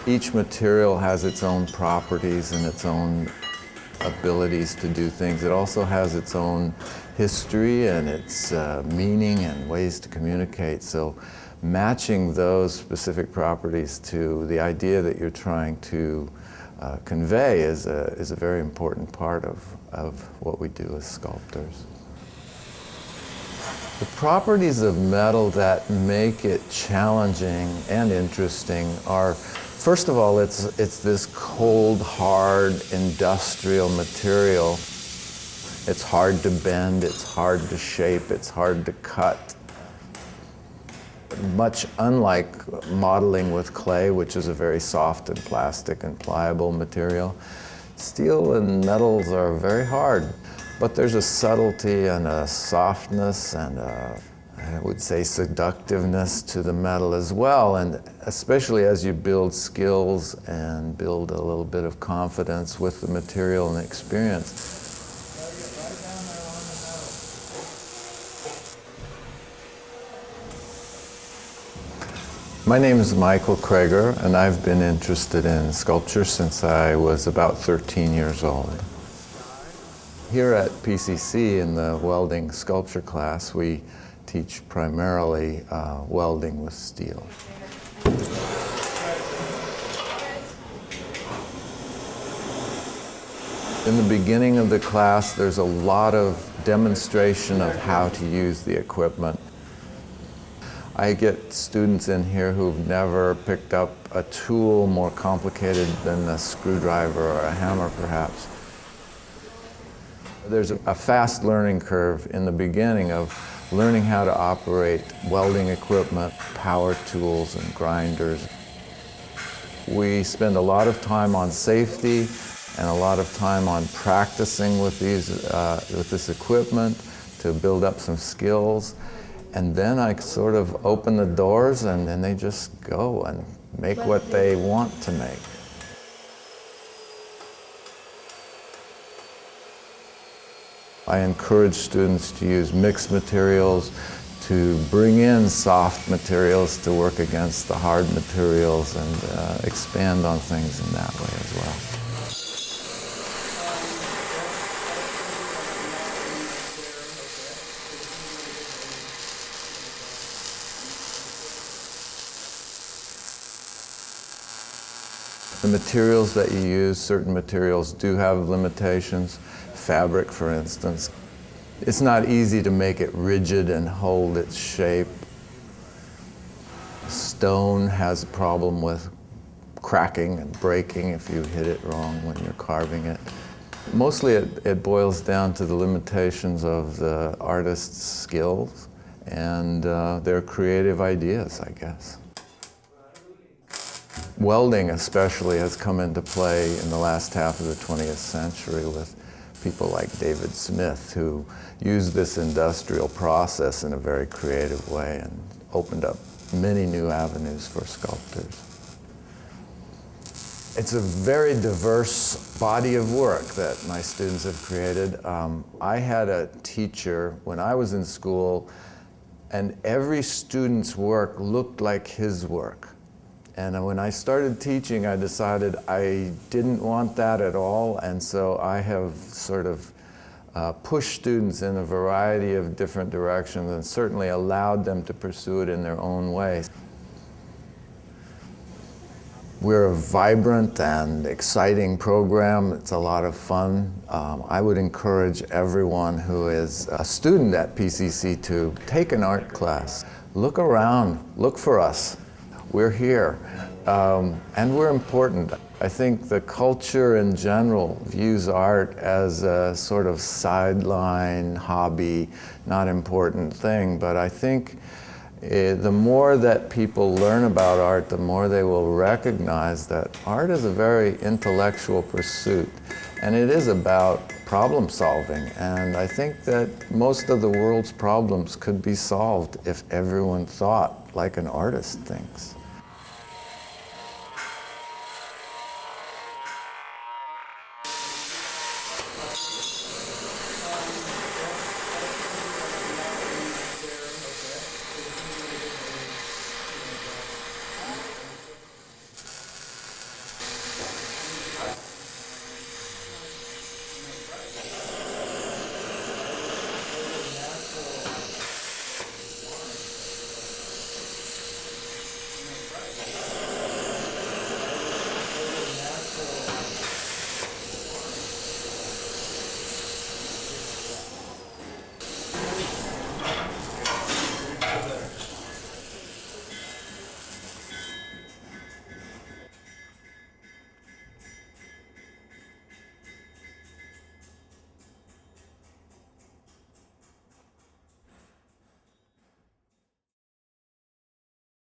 Each material has its own properties and its own abilities to do things. It also has its own history and its meaning and ways to communicate. So matching those specific properties to the idea that you're trying to convey is a very important part of what we do as sculptors. The properties of metal that make it challenging and interesting are, first of all, it's this cold, hard, industrial material. It's hard to bend, it's hard to shape, it's hard to cut. Much unlike modeling with clay, which is a very soft and plastic and pliable material, steel and metals are very hard. But there's a subtlety and a softness and I would say seductiveness to the metal as well, and especially as you build skills and build a little bit of confidence with the material and experience. My name is Michael Krager, and I've been interested in sculpture since I was about 13 years old. Here at PCC in the welding sculpture class, we teach primarily welding with steel. In the beginning of the class, there's a lot of demonstration of how to use the equipment. I get students in here who've never picked up a tool more complicated than a screwdriver or a hammer, perhaps. There's a fast learning curve in the beginning of learning how to operate welding equipment, power tools, and grinders. We spend a lot of time on safety and a lot of time on practicing with this equipment to build up some skills. And then I sort of open the doors and then they just go and make what they want to make. I encourage students to use mixed materials, to bring in soft materials to work against the hard materials and expand on things in that way as well. The materials that you use, certain materials do have limitations. Fabric, for instance. It's not easy to make it rigid and hold its shape. Stone has a problem with cracking and breaking if you hit it wrong when you're carving it. Mostly it boils down to the limitations of the artist's skills and their creative ideas, I guess. Welding especially has come into play in the last half of the 20th century with people like David Smith, who used this industrial process in a very creative way and opened up many new avenues for sculptors. It's a very diverse body of work that my students have created. I had a teacher when I was in school, and every student's work looked like his work. And when I started teaching, I decided I didn't want that at all, and so I have sort of pushed students in a variety of different directions and certainly allowed them to pursue it in their own way. We're a vibrant and exciting program. It's a lot of fun. I would encourage everyone who is a student at PCC to take an art class. Look around, look for us. We're here, and we're important. I think the culture in general views art as a sort of sideline, hobby, not important thing, but I think the more that people learn about art, the more they will recognize that art is a very intellectual pursuit, and it is about problem solving. And I think that most of the world's problems could be solved if everyone thought like an artist thinks.